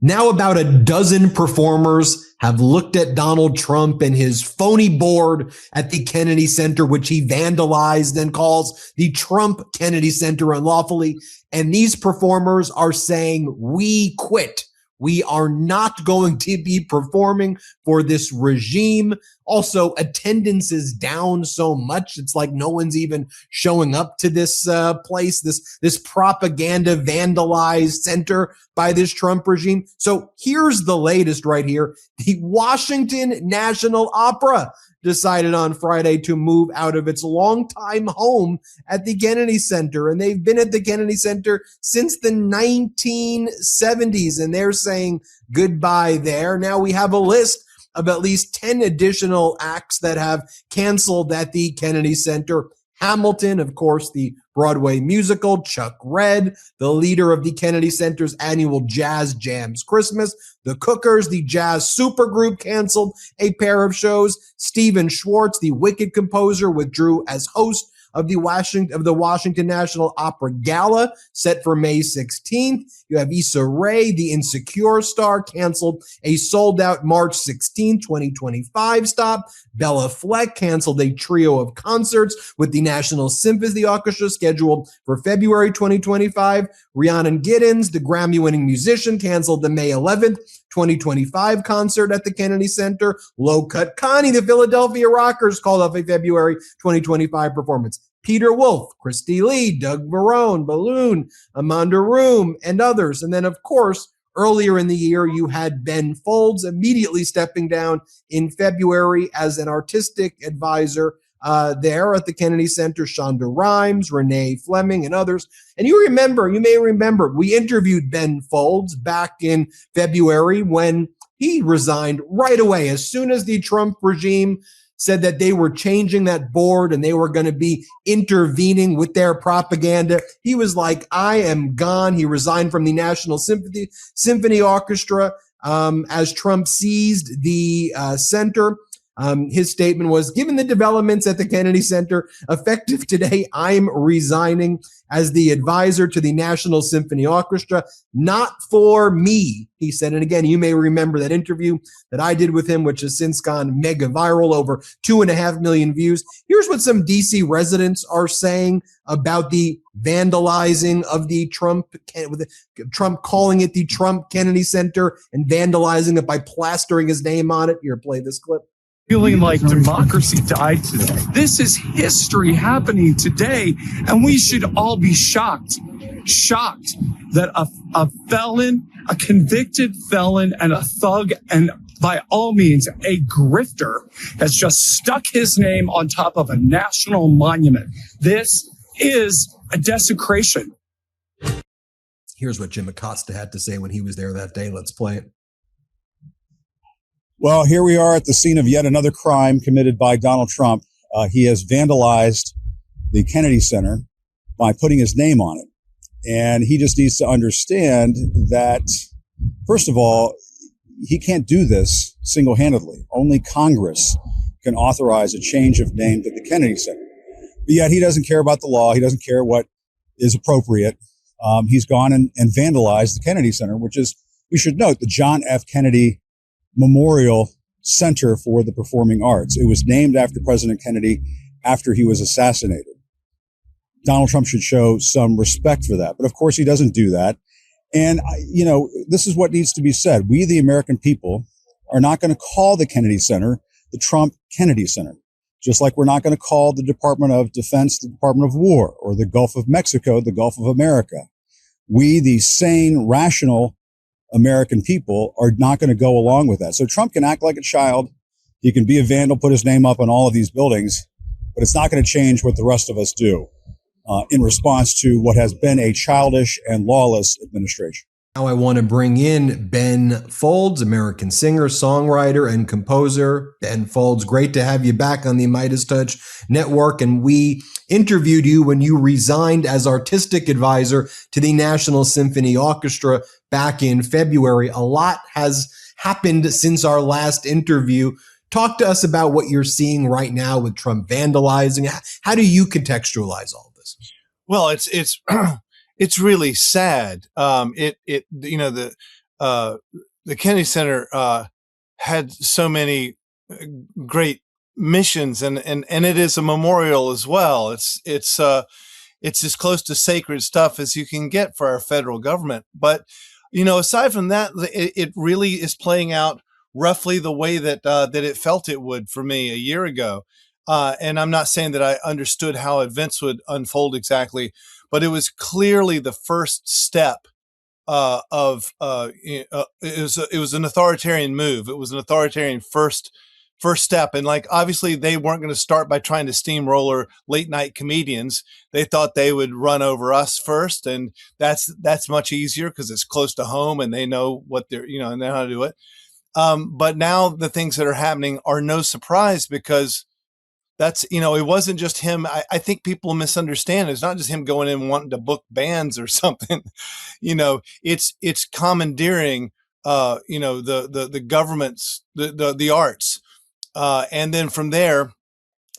Now about a dozen performers have looked at Donald Trump and his phony board at the Kennedy Center, which he vandalized and calls the Trump Kennedy Center unlawfully. And these performers are saying, we quit. We are not going to be performing for this regime. Also, attendance is down so much. It's like no one's even showing up to this place, this propaganda vandalized center by this Trump regime. So here's the latest right here. The Washington National Opera decided on Friday to move out of its longtime home at the Kennedy Center. And they've been at the Kennedy Center since the 1970s, and they're saying goodbye there. Now we have a list of at least 10 additional acts that have canceled at the Kennedy Center. Hamilton, of course, the Broadway musical, Chuck Red, the leader of the Kennedy Center's annual Jazz Jams Christmas, the Cookers, the jazz supergroup, canceled a pair of shows. Stephen Schwartz, the Wicked composer, withdrew as host of the Washington National Opera Gala set for May 16th. You have Issa Rae, the Insecure star, canceled a sold-out March 16, 2025 stop. Bella Fleck canceled a trio of concerts with the National Symphony Orchestra scheduled for February 2025. Rhiannon Giddens, the Grammy-winning musician, canceled the May 11th, 2025 concert at the Kennedy Center. Low Cut Connie, the Philadelphia Rockers, called off a February 2025 performance. Peter Wolf, Christy Lee, Doug Barone, Balloon, Amanda Room, and others. And then, of course, earlier in the year, you had Ben Folds immediately stepping down in February as an artistic advisor there at the Kennedy Center. Shonda Rhimes, Renee Fleming, and others. And you may remember, we interviewed Ben Folds back in February when he resigned right away. As soon as the Trump regime said that they were changing that board and they were going to be intervening with their propaganda, he was like, I am gone. He resigned from the National Symphony Orchestra as Trump seized the center. His statement was, given the developments at the Kennedy Center, effective today, I'm resigning as the advisor to the National Symphony Orchestra. Not for me, he said. And again, you may remember that interview that I did with him, which has since gone mega viral, over 2.5 million views. Here's what some DC residents are saying about the vandalizing of the Trump calling it the Trump Kennedy Center and vandalizing it by plastering his name on it. Here, play this clip. Feeling like democracy died today. This is history happening today, and we should all be shocked that a felon, a convicted felon, and a thug, and by all means, a grifter has just stuck his name on top of a national monument. This is a desecration. Here's what Jim Acosta had to say when he was there that day. Let's play it. Well, here we are at the scene of yet another crime committed by Donald Trump. He has vandalized the Kennedy Center by putting his name on it. And he just needs to understand that, first of all, he can't do this single-handedly. Only Congress can authorize a change of name to the Kennedy Center. But yet he doesn't care about the law. He doesn't care what is appropriate. He's gone and vandalized the Kennedy Center, which is, we should note, the John F. Kennedy Memorial Center for the Performing Arts. It was named after President Kennedy after he was assassinated. Donald Trump should show some respect for that. But of course, he doesn't do that. And, this is what needs to be said. We, the American people, are not going to call the Kennedy Center the Trump Kennedy Center, just like we're not going to call the Department of Defense the Department of War, or the Gulf of Mexico the Gulf of America. We, the sane, rational American people, are not going to go along with that. So Trump can act like a child. He can be a vandal, put his name up on all of these buildings, but it's not going to change what the rest of us do in response to what has been a childish and lawless administration. Now I want to bring in Ben Folds, American singer, songwriter, and composer. Ben Folds, great to have you back on the MeidasTouch network. And we interviewed you when you resigned as artistic advisor to the National Symphony Orchestra back in February. A lot has happened since our last interview. Talk to us about what you're seeing right now with Trump vandalizing. How do you contextualize all of this? Well, it's really sad. the Kennedy Center had so many great missions, and it is a memorial as well. It's as close to sacred stuff as you can get for our federal government. But aside from that, it really is playing out roughly the way that it felt it would for me a year ago. And I'm not saying that I understood how events would unfold exactly, but it was clearly the first step it was an authoritarian move. It was an authoritarian first step. And like, obviously they weren't going to start by trying to steamroller late night comedians. They thought they would run over us first. And that's much easier because it's close to home and they know what they're, and know how to do it. But now the things that are happening are no surprise because that's, it wasn't just him. I think people misunderstand. It's not just him going in wanting to book bands or something. It's commandeering, the government's, the arts. And then from there,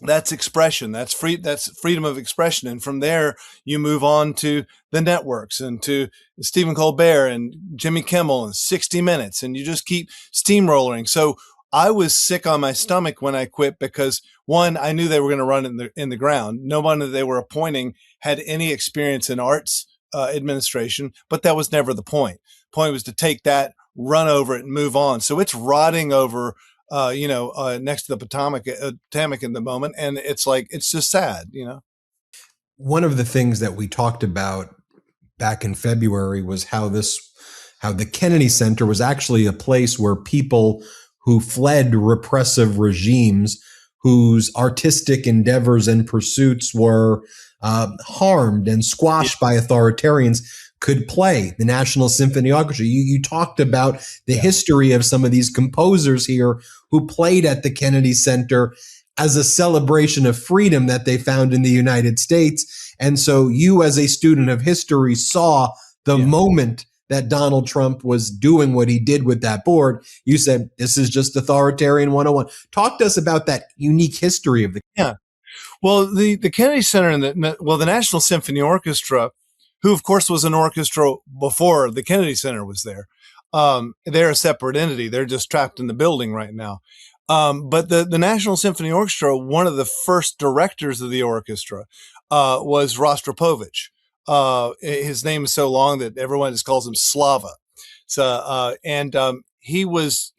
that's expression. That's freedom of expression. And from there, you move on to the networks and to Stephen Colbert and Jimmy Kimmel and 60 Minutes. And you just keep steamrolling. So I was sick on my stomach when I quit because, one, I knew they were going to run in the ground. No one that they were appointing had any experience in arts administration, but that was never the point. The point was to take that, run over it, and move on. So it's rotting over, next to the Potomac in the moment, and it's just sad, One of the things that we talked about back in February was how the Kennedy Center was actually a place where people who fled repressive regimes, whose artistic endeavors and pursuits were harmed and squashed by authoritarians, could play. The National Symphony Orchestra. You talked about the history of some of these composers here who played at the Kennedy Center as a celebration of freedom that they found in the United States. And so you, as a student of history, saw the moment that Donald Trump was doing what he did with that board. You said, this is just authoritarian 101. Talk to us about that unique history of the. Yeah. Well, the Kennedy Center and the National Symphony Orchestra, who of course was an orchestra before the Kennedy Center was there. They're a separate entity. They're just trapped in the building right now. But the National Symphony Orchestra, one of the first directors of the orchestra was Rostropovich. His name is so long that everyone just calls him Slava. So, he was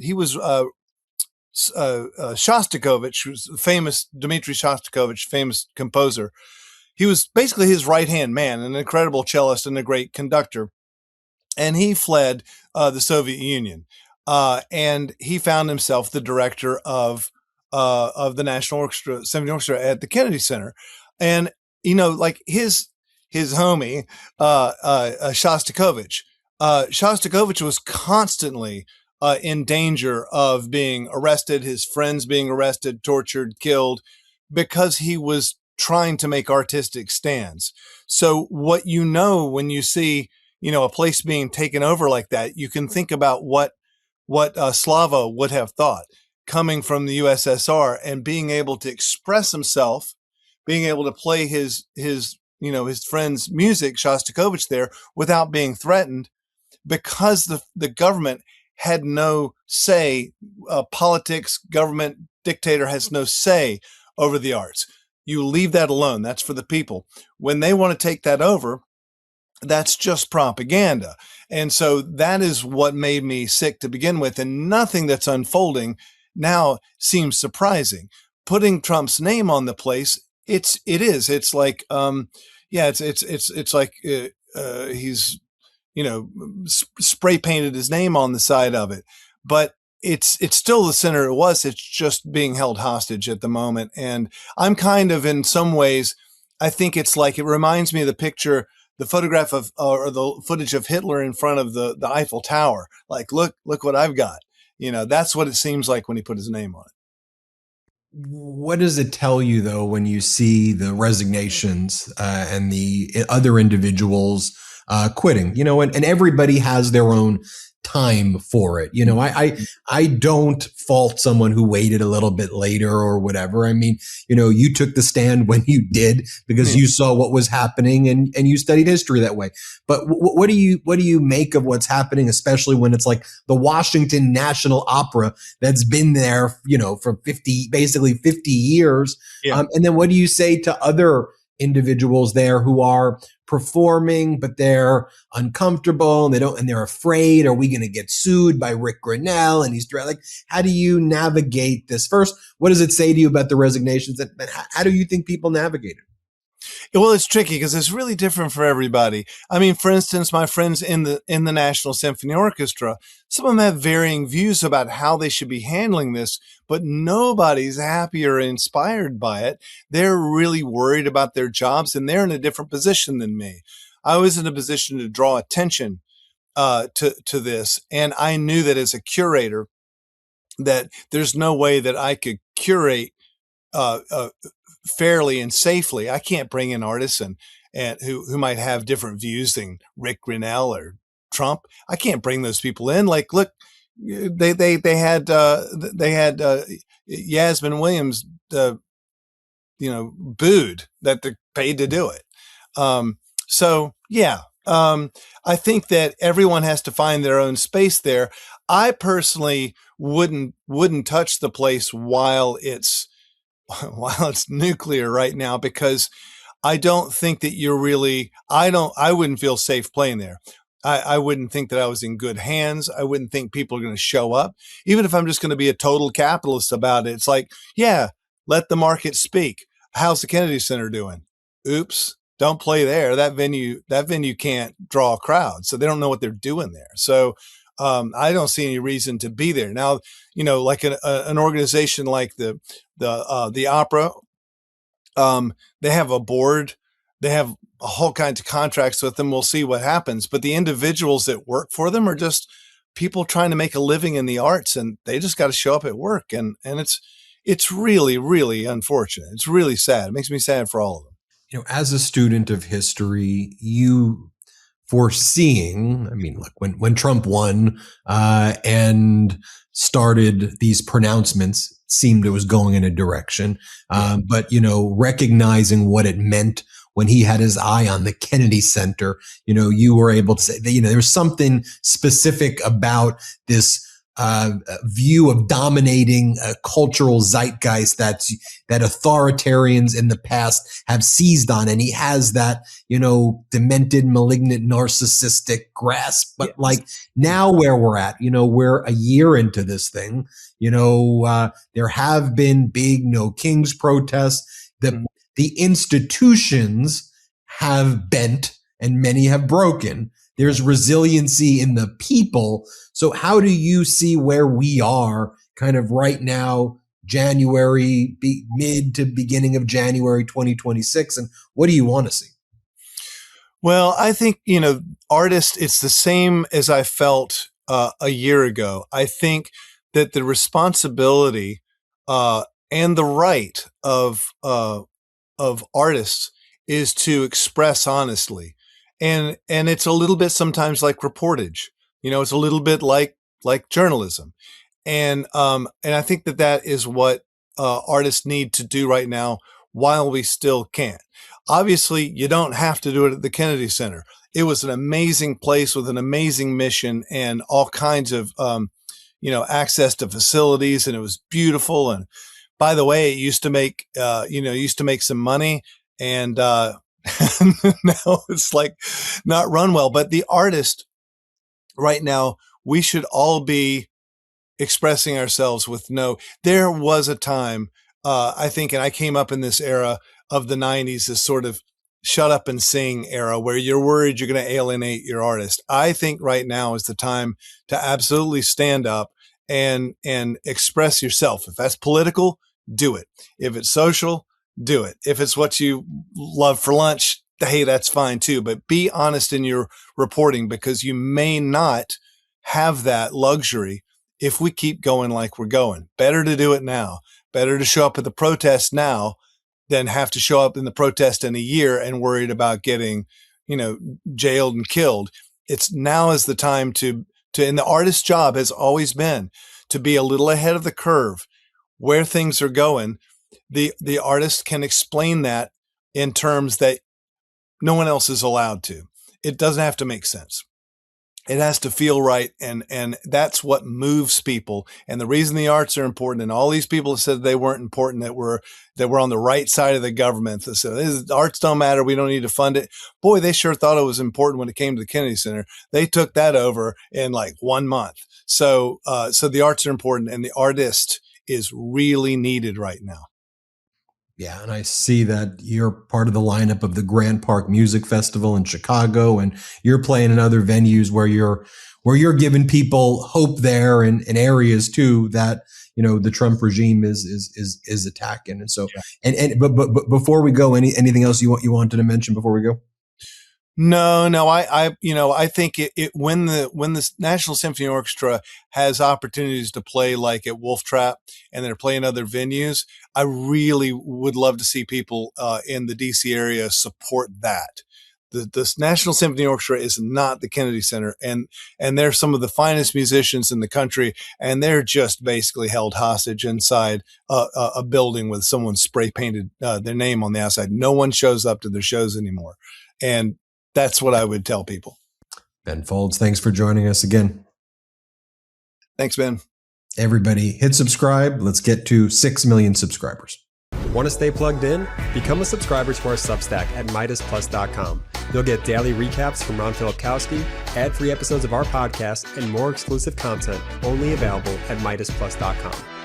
Shostakovich, who's famous, Dmitri Shostakovich, famous composer. He was basically his right-hand man, an incredible cellist and a great conductor. And he fled the Soviet Union. And he found himself the director of the National Orchestra, Symphony Orchestra at the Kennedy Center. And, like his homie, Shostakovich. Shostakovich was constantly in danger of being arrested, his friends being arrested, tortured, killed, because he was trying to make artistic stands. So what when you see, a place being taken over like that, you can think about what Slava would have thought coming from the USSR and being able to express himself, being able to play his friend's music, Shostakovich, there without being threatened, because the government had no say. Politics, government, dictator has no say over the arts. You leave that alone. That's for the people. When they want to take that over, that's just propaganda. And so that is what made me sick to begin with. And nothing that's unfolding now seems surprising. Putting Trump's name on the place, it's like, it's like he's, spray painted his name on the side of it, but it's still the center it was. It's just being held hostage at the moment. And I'm kind of, in some ways, I think it's like, it reminds me of the photograph of, or the footage of Hitler in front of the Eiffel Tower. Like, look what I've got. That's what it seems like when he put his name on it. What does it tell you, though, when you see the resignations and the other individuals quitting? And everybody has their own time for it. I don't fault someone who waited a little bit later or whatever. I mean, you took the stand when you did because you saw what was happening and you studied history that way. But what do you make of what's happening, especially when it's like the Washington National Opera that's been there, for basically 50 years. Yeah. And then what do you say to other individuals there who are performing, but they're uncomfortable and they're afraid, are we going to get sued by Rick Grinnell? And he's like, how do you navigate this? First, what does it say to you about the resignations? And how do you think people navigate it? Well, it's tricky because it's really different for everybody. I mean, for instance, my friends in the National Symphony Orchestra, some of them have varying views about how they should be handling this, but nobody's happy or inspired by it. They're really worried about their jobs, and they're in a different position than me. I was in a position to draw attention to this, and I knew that as a curator, that there's no way that I could curate fairly and safely. I can't bring in artists and who might have different views than Rick Grinnell or Trump. I can't bring those people in. Like, look, they had Yasmin Williams, booed that they paid to do it. So yeah, I think that everyone has to find their own space there. I personally wouldn't touch the place while it's nuclear right now, because I don't think that I wouldn't feel safe playing there. I wouldn't think that I was in good hands. I wouldn't think people are going to show up. Even if I'm just going to be a total capitalist about it, it's like, yeah, let the market speak. How's the Kennedy Center doing? Oops, don't play there. That venue can't draw a crowd. So they don't know what they're doing there. So I don't see any reason to be there. Now, like an organization like the opera, they have a board, they have a whole kinds of contracts with them. We'll see what happens. But the individuals that work for them are just people trying to make a living in the arts, and they just got to show up at work. And it's really, really unfortunate. It's really sad. It makes me sad for all of them. As a student of history, you foreseeing, I mean, look, when Trump won and started these pronouncements, it seemed it was going in a direction. But, recognizing what it meant when he had his eye on the Kennedy Center, you were able to say that, there's something specific about this view of dominating a cultural zeitgeist that authoritarians in the past have seized on. And he has that, demented, malignant, narcissistic grasp. But like now where we're at, we're a year into this thing, there have been big No Kings protests. The institutions have bent and many have broken. There's resiliency in the people. So how do you see where we are kind of right now, January, mid to beginning of January 2026? And what do you want to see? Well, I think, artists, it's the same as I felt a year ago. I think that the responsibility and the right of artists is to express honestly. And it's a little bit sometimes like reportage, it's a little bit like journalism. And I think that is what artists need to do right now while we still can. Obviously, you don't have to do it at the Kennedy Center. It was an amazing place with an amazing mission and all kinds of, access to facilities, and it was beautiful. And by the way, it used to make, some money, and now it's like not run well. But the artist right now, we should all be expressing ourselves there was a time, I think, and I came up in this era of the 90s, this sort of shut up and sing era where you're worried you're going to alienate your artist. I think right now is the time to absolutely stand up and express yourself. If that's political, do it. If it's social, do it. If it's what you love for lunch, hey, that's fine too. But be honest in your reporting, because you may not have that luxury if we keep going like we're going. Better to do it now. Better to show up at the protest now than have to show up in the protest in a year and worried about getting, jailed and killed. It's now is the time to and the artist's job has always been to be a little ahead of the curve where things are going. The artist can explain that in terms that no one else is allowed to. It doesn't have to make sense. It has to feel right. And that's what moves people. And the reason the arts are important, and all these people have said they weren't important, that were on the right side of the government, that said, arts don't matter, we don't need to fund it. Boy, they sure thought it was important when it came to the Kennedy Center. They took that over in like 1 month. So the arts are important, and the artist is really needed right now. Yeah, and I see that you're part of the lineup of the Grant Park Music Festival in Chicago, and you're playing in other venues where you're giving people hope there, and areas too that the Trump regime is attacking. And so, yeah. But before we go, anything else you wanted to mention before we go? No, I think when the National Symphony Orchestra has opportunities to play like at Wolf Trap and they're playing other venues, I really would love to see people in the DC area support that. The National Symphony Orchestra is not the Kennedy Center, and they're some of the finest musicians in the country, and they're just basically held hostage inside a building with someone spray painted their name on the outside. No one shows up to their shows anymore, and that's what I would tell people. Ben Folds, thanks for joining us again. Thanks, Ben. Everybody, hit subscribe. Let's get to 6 million subscribers. Want to stay plugged in? Become a subscriber to our Substack at MeidasPlus.com. You'll get daily recaps from Ron Filipkowski, ad-free episodes of our podcast, and more exclusive content only available at MeidasPlus.com.